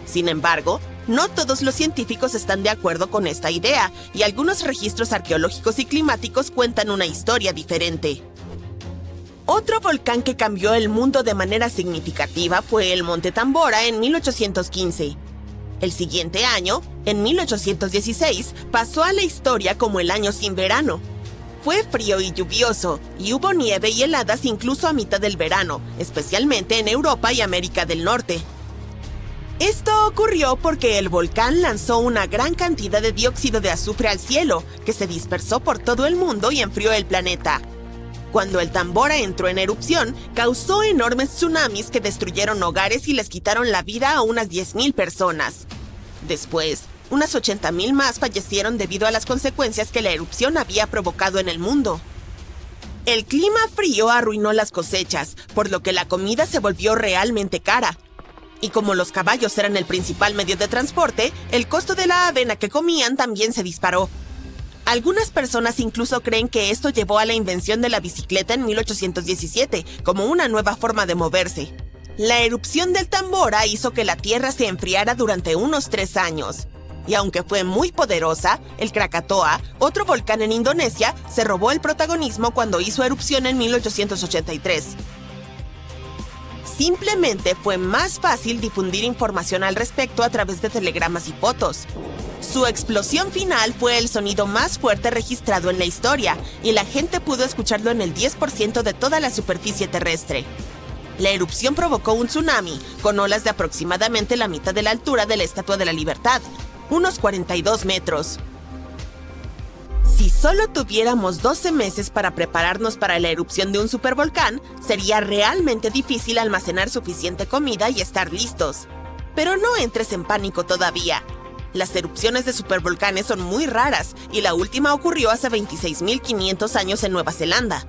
Sin embargo, no todos los científicos están de acuerdo con esta idea, y algunos registros arqueológicos y climáticos cuentan una historia diferente. Otro volcán que cambió el mundo de manera significativa fue el Monte Tambora en 1815. El siguiente año, en 1816, pasó a la historia como el año sin verano. Fue frío y lluvioso, y hubo nieve y heladas incluso a mitad del verano, especialmente en Europa y América del Norte. Esto ocurrió porque el volcán lanzó una gran cantidad de dióxido de azufre al cielo, que se dispersó por todo el mundo y enfrió el planeta. Cuando el Tambora entró en erupción, causó enormes tsunamis que destruyeron hogares y les quitaron la vida a unas 10.000 personas. Después, unas 80.000 más fallecieron debido a las consecuencias que la erupción había provocado en el mundo. El clima frío arruinó las cosechas, por lo que la comida se volvió realmente cara. Y como los caballos eran el principal medio de transporte, el costo de la avena que comían también se disparó. Algunas personas incluso creen que esto llevó a la invención de la bicicleta en 1817, como una nueva forma de moverse. La erupción del Tambora hizo que la Tierra se enfriara durante unos 3 años. Y aunque fue muy poderosa, el Krakatoa, otro volcán en Indonesia, se robó el protagonismo cuando hizo erupción en 1883. Simplemente fue más fácil difundir información al respecto a través de telegramas y fotos. Su explosión final fue el sonido más fuerte registrado en la historia, y la gente pudo escucharlo en el 10% de toda la superficie terrestre. La erupción provocó un tsunami, con olas de aproximadamente la mitad de la altura de la Estatua de la Libertad, unos 42 metros. Si solo tuviéramos 12 meses para prepararnos para la erupción de un supervolcán, sería realmente difícil almacenar suficiente comida y estar listos. Pero no entres en pánico todavía. Las erupciones de supervolcanes son muy raras y la última ocurrió hace 26.500 años en Nueva Zelanda.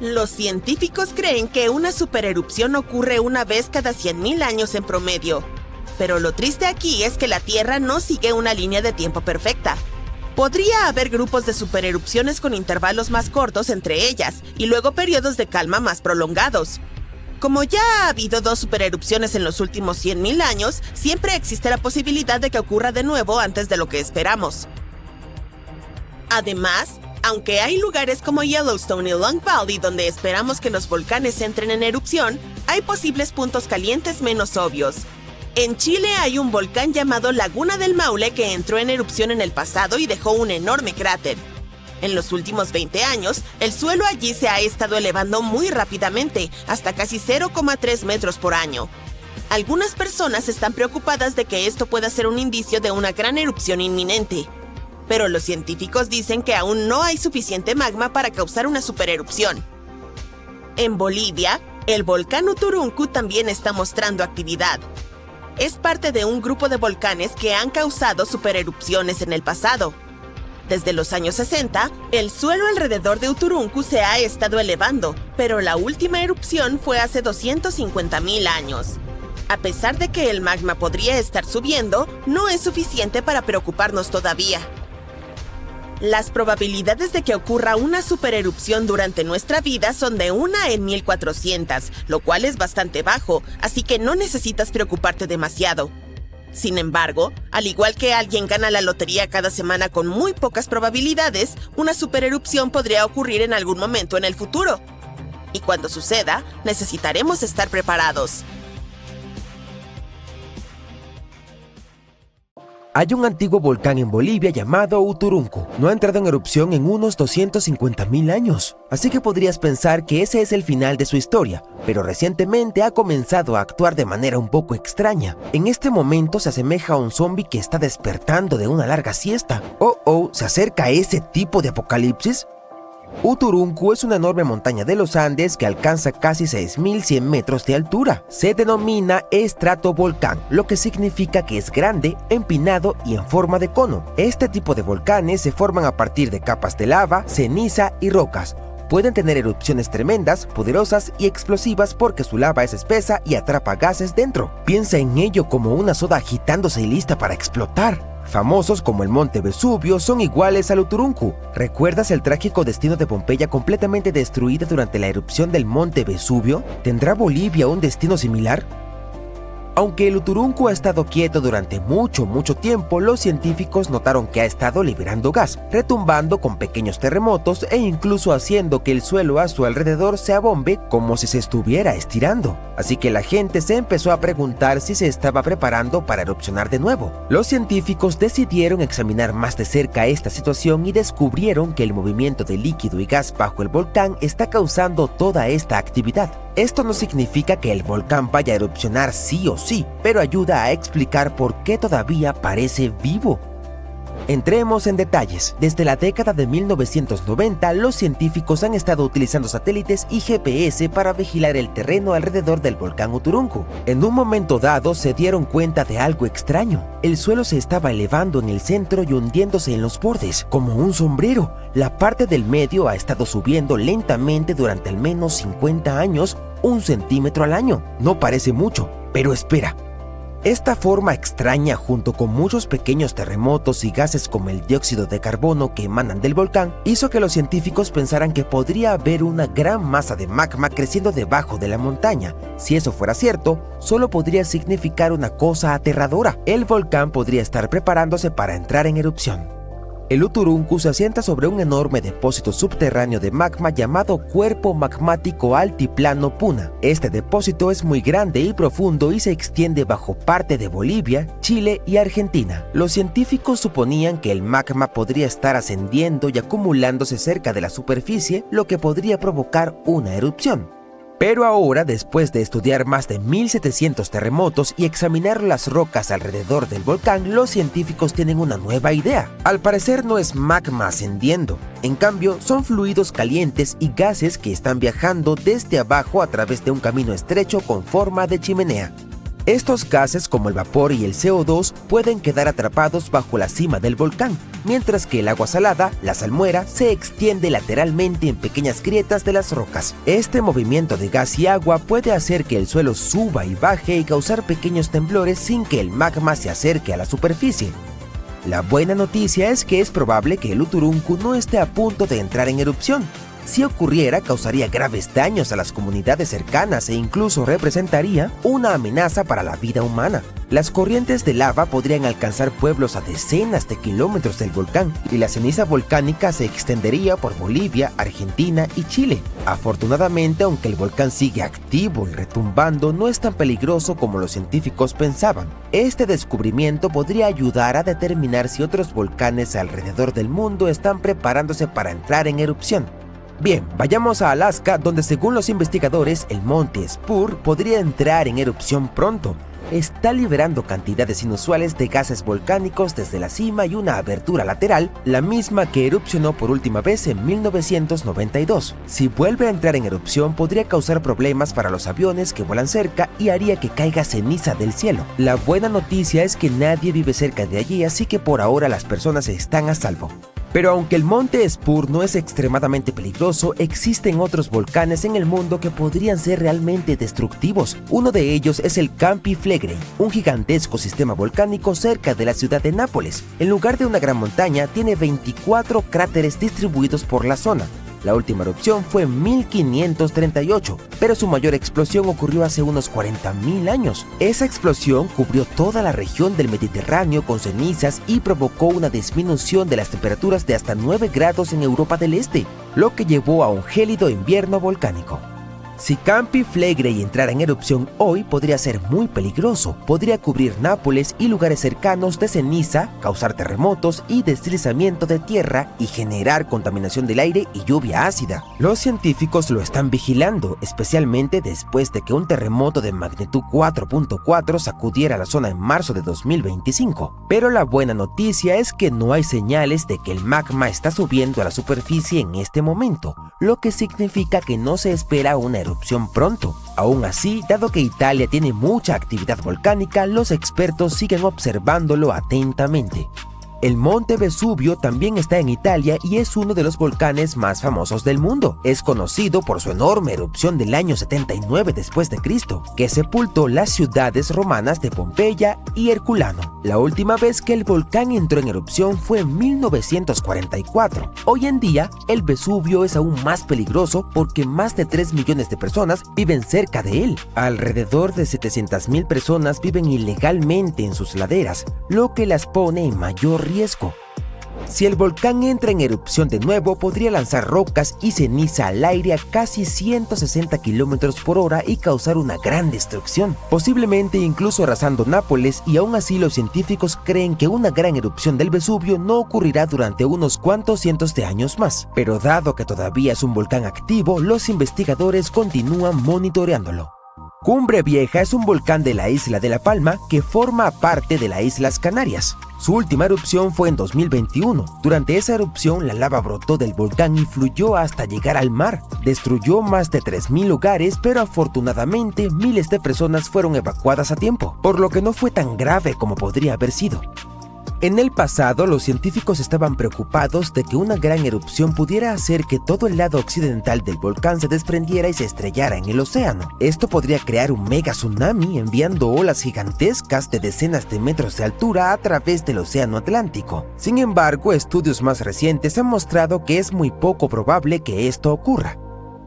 Los científicos creen que una supererupción ocurre una vez cada 100.000 años en promedio. Pero lo triste aquí es que la Tierra no sigue una línea de tiempo perfecta. Podría haber grupos de supererupciones con intervalos más cortos entre ellas y luego periodos de calma más prolongados. Como ya ha habido 2 supererupciones en los últimos 100.000 años, siempre existe la posibilidad de que ocurra de nuevo antes de lo que esperamos. Además, aunque hay lugares como Yellowstone y Long Valley donde esperamos que los volcanes entren en erupción, hay posibles puntos calientes menos obvios. En Chile hay un volcán llamado Laguna del Maule que entró en erupción en el pasado y dejó un enorme cráter. En los últimos 20 años, el suelo allí se ha estado elevando muy rápidamente, hasta casi 0,3 metros por año. Algunas personas están preocupadas de que esto pueda ser un indicio de una gran erupción inminente. Pero los científicos dicen que aún no hay suficiente magma para causar una supererupción. En Bolivia, el volcán Uturuncu también está mostrando actividad. Es parte de un grupo de volcanes que han causado supererupciones en el pasado. Desde los años 60, el suelo alrededor de Uturuncu se ha estado elevando, pero la última erupción fue hace 250.000 años. A pesar de que el magma podría estar subiendo, no es suficiente para preocuparnos todavía. Las probabilidades de que ocurra una supererupción durante nuestra vida son de 1 en 1400, lo cual es bastante bajo, así que no necesitas preocuparte demasiado. Sin embargo, al igual que alguien gana la lotería cada semana con muy pocas probabilidades, una supererupción podría ocurrir en algún momento en el futuro. Y cuando suceda, necesitaremos estar preparados. Hay un antiguo volcán en Bolivia llamado Uturuncu. No ha entrado en erupción en unos 250.000 años. Así que podrías pensar que ese es el final de su historia, pero recientemente ha comenzado a actuar de manera un poco extraña. En este momento se asemeja a un zombie que está despertando de una larga siesta. ¿Se acerca a ese tipo de apocalipsis? Uturuncu es una enorme montaña de los Andes que alcanza casi 6.100 metros de altura. Se denomina estratovolcán, lo que significa que es grande, empinado y en forma de cono. Este tipo de volcanes se forman a partir de capas de lava, ceniza y rocas. Pueden tener erupciones tremendas, poderosas y explosivas porque su lava es espesa y atrapa gases dentro. Piensa en ello como una soda agitándose y lista para explotar. Famosos como el Monte Vesubio son iguales al Uturuncu. ¿Recuerdas el trágico destino de Pompeya completamente destruida durante la erupción del Monte Vesubio? ¿Tendrá Bolivia un destino similar? Aunque el Uturuncu ha estado quieto durante mucho tiempo, los científicos notaron que ha estado liberando gas, retumbando con pequeños terremotos e incluso haciendo que el suelo a su alrededor se abombe como si se estuviera estirando. Así que la gente se empezó a preguntar si se estaba preparando para erupcionar de nuevo. Los científicos decidieron examinar más de cerca esta situación y descubrieron que el movimiento de líquido y gas bajo el volcán está causando toda esta actividad. Esto no significa que el volcán vaya a erupcionar sí o sí, pero ayuda a explicar por qué todavía parece vivo. Entremos en detalles. Desde la década de 1990, los científicos han estado utilizando satélites y GPS para vigilar el terreno alrededor del volcán Uturuncu. En un momento dado se dieron cuenta de algo extraño. El suelo se estaba elevando en el centro y hundiéndose en los bordes, como un sombrero. La parte del medio ha estado subiendo lentamente durante al menos 50 años, 1 centímetro al año. No parece mucho, pero espera. Esta forma extraña, junto con muchos pequeños terremotos y gases como el dióxido de carbono que emanan del volcán, hizo que los científicos pensaran que podría haber una gran masa de magma creciendo debajo de la montaña. Si eso fuera cierto, solo podría significar una cosa aterradora: el volcán podría estar preparándose para entrar en erupción. El Uturuncu se asienta sobre un enorme depósito subterráneo de magma llamado Cuerpo Magmático Altiplano Puna. Este depósito es muy grande y profundo y se extiende bajo parte de Bolivia, Chile y Argentina. Los científicos suponían que el magma podría estar ascendiendo y acumulándose cerca de la superficie, lo que podría provocar una erupción. Pero ahora, después de estudiar más de 1.700 terremotos y examinar las rocas alrededor del volcán, los científicos tienen una nueva idea. Al parecer no es magma ascendiendo, en cambio son fluidos calientes y gases que están viajando desde abajo a través de un camino estrecho con forma de chimenea. Estos gases, como el vapor y el CO2, pueden quedar atrapados bajo la cima del volcán, mientras que el agua salada, la salmuera, se extiende lateralmente en pequeñas grietas de las rocas. Este movimiento de gas y agua puede hacer que el suelo suba y baje y causar pequeños temblores sin que el magma se acerque a la superficie. La buena noticia es que es probable que el Uturuncu no esté a punto de entrar en erupción. Si ocurriera, causaría graves daños a las comunidades cercanas e incluso representaría una amenaza para la vida humana. Las corrientes de lava podrían alcanzar pueblos a decenas de kilómetros del volcán y la ceniza volcánica se extendería por Bolivia, Argentina y Chile. Afortunadamente, aunque el volcán sigue activo y retumbando, no es tan peligroso como los científicos pensaban. Este descubrimiento podría ayudar a determinar si otros volcanes alrededor del mundo están preparándose para entrar en erupción. Bien, vayamos a Alaska, donde según los investigadores, el monte Spur podría entrar en erupción pronto. Está liberando cantidades inusuales de gases volcánicos desde la cima y una abertura lateral, la misma que erupcionó por última vez en 1992. Si vuelve a entrar en erupción, podría causar problemas para los aviones que vuelan cerca y haría que caiga ceniza del cielo. La buena noticia es que nadie vive cerca de allí, así que por ahora las personas están a salvo. Pero aunque el monte Spur no es extremadamente peligroso, existen otros volcanes en el mundo que podrían ser realmente destructivos. Uno de ellos es el Campi Flegrei, un gigantesco sistema volcánico cerca de la ciudad de Nápoles. En lugar de una gran montaña, tiene 24 cráteres distribuidos por la zona. La última erupción fue en 1538, pero su mayor explosión ocurrió hace unos 40.000 años. Esa explosión cubrió toda la región del Mediterráneo con cenizas y provocó una disminución de las temperaturas de hasta 9 grados en Europa del Este, lo que llevó a un gélido invierno volcánico. Si Campi Flegrei entrara en erupción hoy, podría ser muy peligroso. Podría cubrir Nápoles y lugares cercanos de ceniza, causar terremotos y deslizamiento de tierra y generar contaminación del aire y lluvia ácida. Los científicos lo están vigilando, especialmente después de que un terremoto de magnitud 4.4 sacudiera la zona en marzo de 2025. Pero la buena noticia es que no hay señales de que el magma está subiendo a la superficie en este momento, lo que significa que no se espera una erupción pronto. Aún así, dado que Italia tiene mucha actividad volcánica, los expertos siguen observándolo atentamente. El monte Vesubio también está en Italia y es uno de los volcanes más famosos del mundo. Es conocido por su enorme erupción del año 79 después de Cristo, que sepultó las ciudades romanas de Pompeya y Herculano. La última vez que el volcán entró en erupción fue en 1944. Hoy en día, el Vesubio es aún más peligroso porque más de 3 millones de personas viven cerca de él. Alrededor de 700.000 personas viven ilegalmente en sus laderas, lo que las pone en mayor riesgo. Si el volcán entra en erupción de nuevo, podría lanzar rocas y ceniza al aire a casi 160 km por hora y causar una gran destrucción, posiblemente incluso arrasando Nápoles, y aún así los científicos creen que una gran erupción del Vesubio no ocurrirá durante unos cuantos cientos de años más. Pero dado que todavía es un volcán activo, los investigadores continúan monitoreándolo. Cumbre Vieja es un volcán de la isla de La Palma que forma parte de las Islas Canarias. Su última erupción fue en 2021. Durante esa erupción, la lava brotó del volcán y fluyó hasta llegar al mar. Destruyó más de 3.000 hogares, pero afortunadamente miles de personas fueron evacuadas a tiempo, por lo que no fue tan grave como podría haber sido. En el pasado, los científicos estaban preocupados de que una gran erupción pudiera hacer que todo el lado occidental del volcán se desprendiera y se estrellara en el océano. Esto podría crear un mega tsunami enviando olas gigantescas de decenas de metros de altura a través del océano Atlántico. Sin embargo, estudios más recientes han mostrado que es muy poco probable que esto ocurra.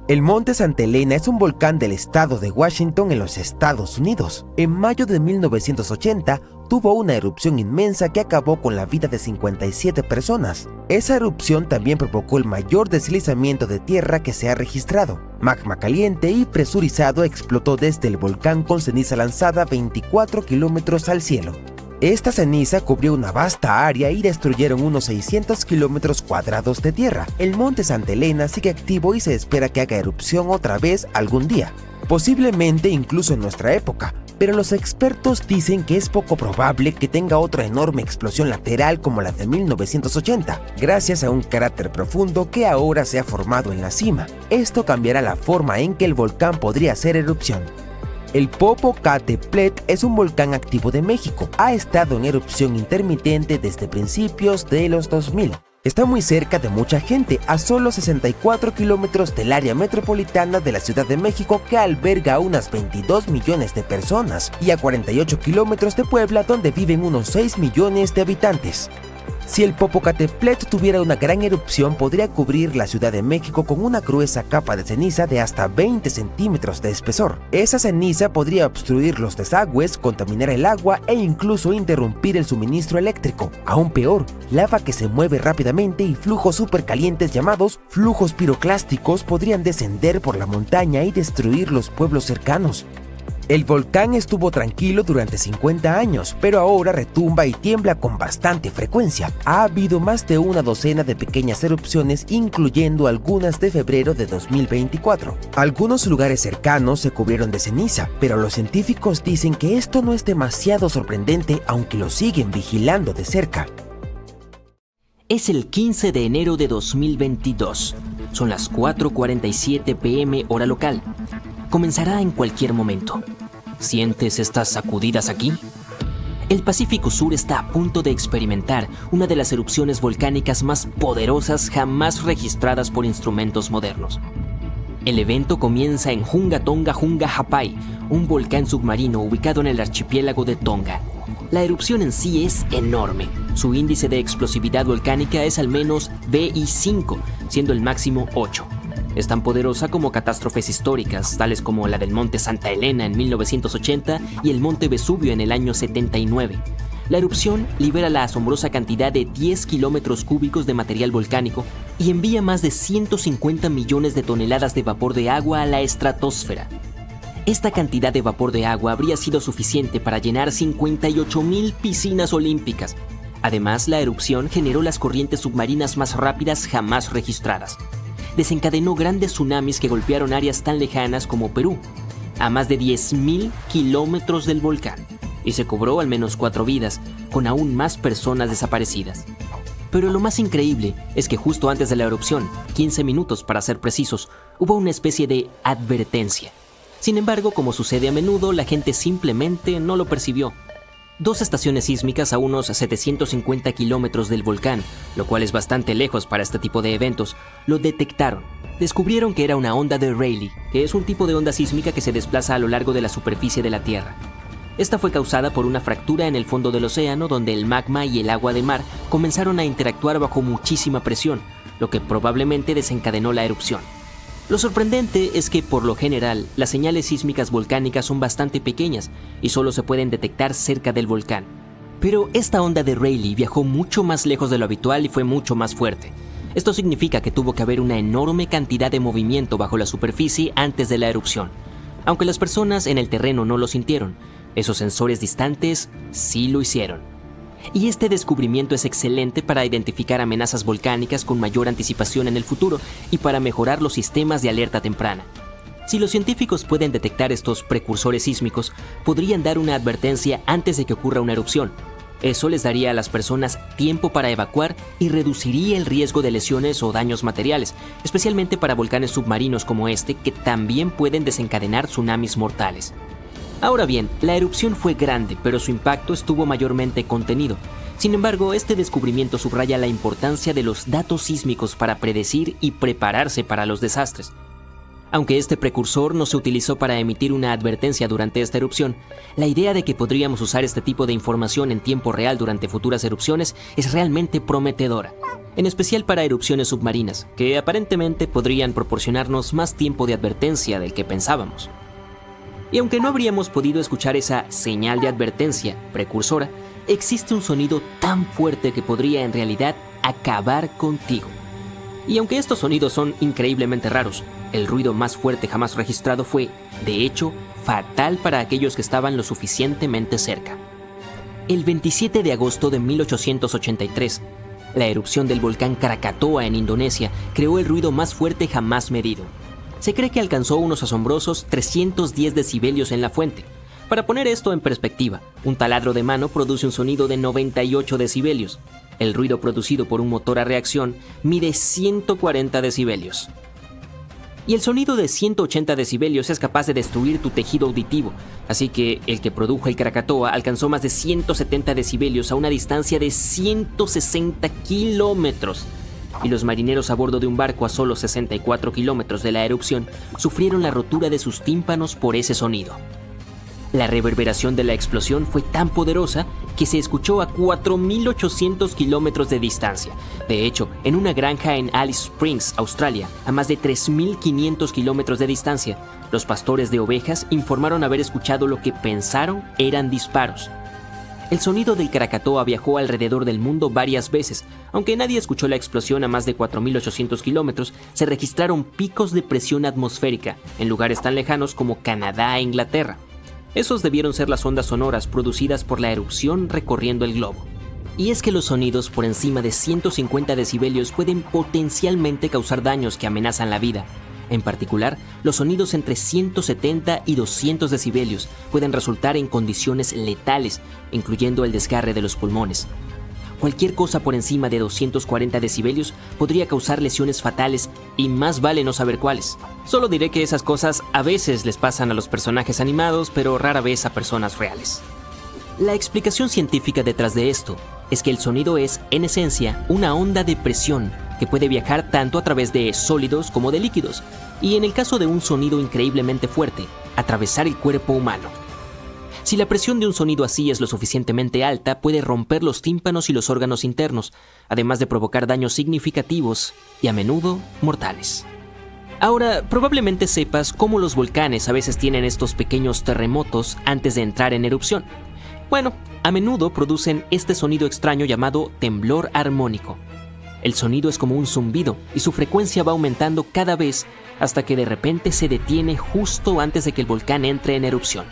El Monte Santa Elena es un volcán del estado de Washington en los Estados Unidos. En mayo de 1980 tuvo una erupción inmensa que acabó con la vida de 57 personas. Esa erupción también provocó el mayor deslizamiento de tierra que se ha registrado. Magma caliente y presurizado explotó desde el volcán con ceniza lanzada 24 kilómetros al cielo. Esta ceniza cubrió una vasta área y destruyeron unos 600 kilómetros cuadrados de tierra. El Monte Santa Elena sigue activo y se espera que haga erupción otra vez algún día, posiblemente incluso en nuestra época, pero los expertos dicen que es poco probable que tenga otra enorme explosión lateral como la de 1980, gracias a un cráter profundo que ahora se ha formado en la cima. Esto cambiará la forma en que el volcán podría hacer erupción. El Popocatépetl es un volcán activo de México. Ha estado en erupción intermitente desde principios de los 2000. Está muy cerca de mucha gente, a solo 64 kilómetros del área metropolitana de la Ciudad de México, que alberga a unas 22 millones de personas, y a 48 kilómetros de Puebla, donde viven unos 6 millones de habitantes. Si el Popocatépetl tuviera una gran erupción, podría cubrir la Ciudad de México con una gruesa capa de ceniza de hasta 20 centímetros de espesor. Esa ceniza podría obstruir los desagües, contaminar el agua e incluso interrumpir el suministro eléctrico. Aún peor, lava que se mueve rápidamente y flujos supercalientes llamados flujos piroclásticos podrían descender por la montaña y destruir los pueblos cercanos. El volcán estuvo tranquilo durante 50 años, pero ahora retumba y tiembla con bastante frecuencia. Ha habido más de una docena de pequeñas erupciones, incluyendo algunas de febrero de 2024. Algunos lugares cercanos se cubrieron de ceniza, pero los científicos dicen que esto no es demasiado sorprendente, aunque lo siguen vigilando de cerca. Es el 15 de enero de 2022. Son las 4:47 p.m. hora local. Comenzará en cualquier momento. ¿Sientes estas sacudidas aquí? El Pacífico Sur está a punto de experimentar una de las erupciones volcánicas más poderosas jamás registradas por instrumentos modernos. El evento comienza en Hunga Tonga Hunga Ha'apai, un volcán submarino ubicado en el archipiélago de Tonga. La erupción en sí es enorme. Su índice de explosividad volcánica es al menos VI5, siendo el máximo 8. Es tan poderosa como catástrofes históricas, tales como la del Monte Santa Elena en 1980 y el Monte Vesubio en el año 79. La erupción libera la asombrosa cantidad de 10 kilómetros cúbicos de material volcánico y envía más de 150 millones de toneladas de vapor de agua a la estratosfera. Esta cantidad de vapor de agua habría sido suficiente para llenar 58,000 piscinas olímpicas. Además, la erupción generó las corrientes submarinas más rápidas jamás registradas. Desencadenó grandes tsunamis que golpearon áreas tan lejanas como Perú, a más de 10,000 kilómetros del volcán, y se cobró al menos 4 vidas, con aún más personas desaparecidas. Pero lo más increíble es que justo antes de la erupción, 15 minutos para ser precisos, hubo una especie de advertencia. Sin embargo, como sucede a menudo, la gente simplemente no lo percibió. 2 estaciones sísmicas a unos 750 kilómetros del volcán, lo cual es bastante lejos para este tipo de eventos, lo detectaron. Descubrieron que era una onda de Rayleigh, que es un tipo de onda sísmica que se desplaza a lo largo de la superficie de la Tierra. Esta fue causada por una fractura en el fondo del océano donde el magma y el agua de mar comenzaron a interactuar bajo muchísima presión, lo que probablemente desencadenó la erupción. Lo sorprendente es que, por lo general, las señales sísmicas volcánicas son bastante pequeñas y solo se pueden detectar cerca del volcán. Pero esta onda de Rayleigh viajó mucho más lejos de lo habitual y fue mucho más fuerte. Esto significa que tuvo que haber una enorme cantidad de movimiento bajo la superficie antes de la erupción. Aunque las personas en el terreno no lo sintieron, esos sensores distantes sí lo hicieron. Y este descubrimiento es excelente para identificar amenazas volcánicas con mayor anticipación en el futuro y para mejorar los sistemas de alerta temprana. Si los científicos pueden detectar estos precursores sísmicos, podrían dar una advertencia antes de que ocurra una erupción. Eso les daría a las personas tiempo para evacuar y reduciría el riesgo de lesiones o daños materiales, especialmente para volcanes submarinos como este, que también pueden desencadenar tsunamis mortales. Ahora bien, la erupción fue grande, pero su impacto estuvo mayormente contenido. Sin embargo, este descubrimiento subraya la importancia de los datos sísmicos para predecir y prepararse para los desastres. Aunque este precursor no se utilizó para emitir una advertencia durante esta erupción, la idea de que podríamos usar este tipo de información en tiempo real durante futuras erupciones es realmente prometedora, en especial para erupciones submarinas, que aparentemente podrían proporcionarnos más tiempo de advertencia del que pensábamos. Y aunque no habríamos podido escuchar esa señal de advertencia precursora, existe un sonido tan fuerte que podría en realidad acabar contigo. Y aunque estos sonidos son increíblemente raros, el ruido más fuerte jamás registrado fue, de hecho, fatal para aquellos que estaban lo suficientemente cerca. El 27 de agosto de 1883, la erupción del volcán Krakatoa en Indonesia creó el ruido más fuerte jamás medido. Se cree que alcanzó unos asombrosos 310 decibelios en la fuente. Para poner esto en perspectiva, un taladro de mano produce un sonido de 98 decibelios. El ruido producido por un motor a reacción mide 140 decibelios. Y el sonido de 180 decibelios es capaz de destruir tu tejido auditivo, así que el que produjo el Krakatoa alcanzó más de 170 decibelios a una distancia de 160 kilómetros. Y los marineros a bordo de un barco a solo 64 kilómetros de la erupción sufrieron la rotura de sus tímpanos por ese sonido. La reverberación de la explosión fue tan poderosa que se escuchó a 4.800 kilómetros de distancia. De hecho, en una granja en Alice Springs, Australia, a más de 3.500 kilómetros de distancia, los pastores de ovejas informaron haber escuchado lo que pensaron eran disparos. El sonido del Krakatoa viajó alrededor del mundo varias veces. Aunque nadie escuchó la explosión a más de 4.800 kilómetros, se registraron picos de presión atmosférica en lugares tan lejanos como Canadá e Inglaterra. Esos debieron ser las ondas sonoras producidas por la erupción recorriendo el globo. Y es que los sonidos por encima de 150 decibelios pueden potencialmente causar daños que amenazan la vida. En particular, los sonidos entre 170 y 200 decibelios pueden resultar en condiciones letales, incluyendo el desgarre de los pulmones. Cualquier cosa por encima de 240 decibelios podría causar lesiones fatales y más vale no saber cuáles. Solo diré que esas cosas a veces les pasan a los personajes animados, pero rara vez a personas reales. La explicación científica detrás de esto es que el sonido es, en esencia, una onda de presión que puede viajar tanto a través de sólidos como de líquidos, y en el caso de un sonido increíblemente fuerte, atravesar el cuerpo humano. Si la presión de un sonido así es lo suficientemente alta, puede romper los tímpanos y los órganos internos, además de provocar daños significativos y a menudo mortales. Ahora, probablemente sepas cómo los volcanes a veces tienen estos pequeños terremotos antes de entrar en erupción. Bueno, a menudo producen este sonido extraño llamado temblor armónico. El sonido es como un zumbido y su frecuencia va aumentando cada vez hasta que de repente se detiene justo antes de que el volcán entre en erupción.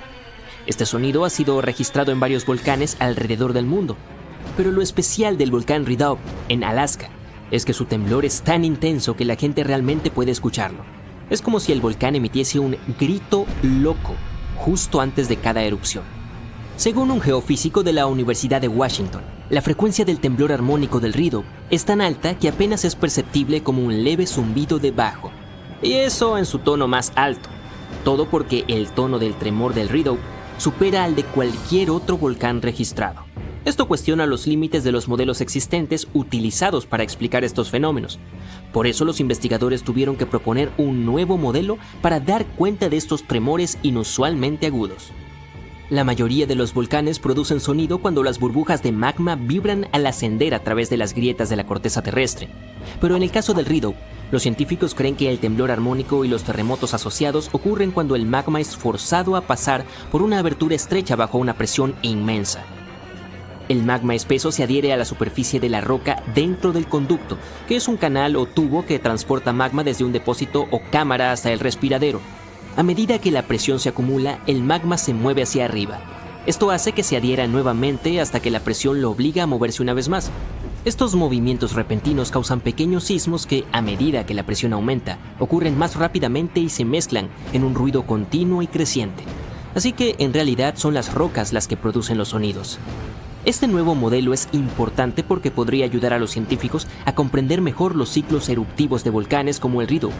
Este sonido ha sido registrado en varios volcanes alrededor del mundo, pero lo especial del volcán Redoubt en Alaska es que su temblor es tan intenso que la gente realmente puede escucharlo. Es como si el volcán emitiese un grito loco justo antes de cada erupción. Según un geofísico de la Universidad de Washington, la frecuencia del temblor armónico del Redoubt es tan alta que apenas es perceptible como un leve zumbido de bajo, y eso en su tono más alto, todo porque el tono del tremor del Redoubt supera al de cualquier otro volcán registrado. Esto cuestiona los límites de los modelos existentes utilizados para explicar estos fenómenos. Por eso los investigadores tuvieron que proponer un nuevo modelo para dar cuenta de estos tremores inusualmente agudos. La mayoría de los volcanes producen sonido cuando las burbujas de magma vibran al ascender a través de las grietas de la corteza terrestre. Pero en el caso del Redoubt, los científicos creen que el temblor armónico y los terremotos asociados ocurren cuando el magma es forzado a pasar por una abertura estrecha bajo una presión inmensa. El magma espeso se adhiere a la superficie de la roca dentro del conducto, que es un canal o tubo que transporta magma desde un depósito o cámara hasta el respiradero. A medida que la presión se acumula, el magma se mueve hacia arriba. Esto hace que se adhiera nuevamente hasta que la presión lo obliga a moverse una vez más. Estos movimientos repentinos causan pequeños sismos que, a medida que la presión aumenta, ocurren más rápidamente y se mezclan en un ruido continuo y creciente. Así que, en realidad, son las rocas las que producen los sonidos. Este nuevo modelo es importante porque podría ayudar a los científicos a comprender mejor los ciclos eruptivos de volcanes como el Redoubt.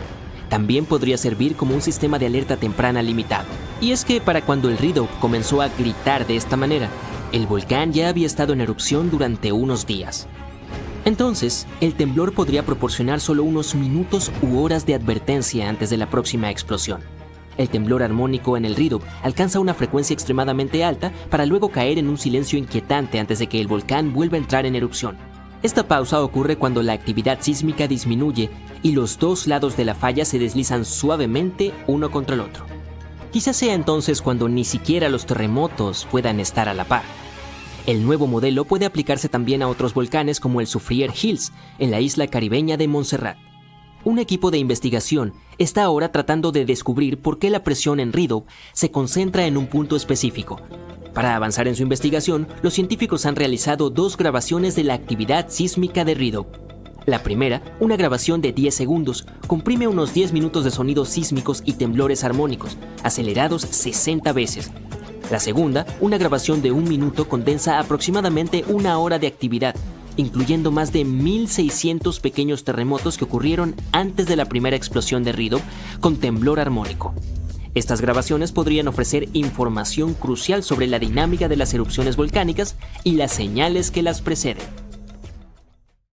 También podría servir como un sistema de alerta temprana limitado. Y es que para cuando el Redoubt comenzó a gritar de esta manera, el volcán ya había estado en erupción durante unos días. Entonces, el temblor podría proporcionar solo unos minutos u horas de advertencia antes de la próxima explosión. El temblor armónico en el Redoubt alcanza una frecuencia extremadamente alta para luego caer en un silencio inquietante antes de que el volcán vuelva a entrar en erupción. Esta pausa ocurre cuando la actividad sísmica disminuye y los dos lados de la falla se deslizan suavemente uno contra el otro. Quizás sea entonces cuando ni siquiera los terremotos puedan estar a la par. El nuevo modelo puede aplicarse también a otros volcanes como el Soufriere Hills, en la isla caribeña de Montserrat. Un equipo de investigación está ahora tratando de descubrir por qué la presión en Redoubt se concentra en un punto específico. Para avanzar en su investigación, los científicos han realizado 2 grabaciones de la actividad sísmica de Redoubt. La primera, una grabación de 10 segundos, comprime unos 10 minutos de sonidos sísmicos y temblores armónicos, acelerados 60 veces. La segunda, una grabación de 1 minuto, condensa aproximadamente 1 hora de actividad, incluyendo más de 1.600 pequeños terremotos que ocurrieron antes de la primera explosión de Rhino con temblor armónico. Estas grabaciones podrían ofrecer información crucial sobre la dinámica de las erupciones volcánicas y las señales que las preceden.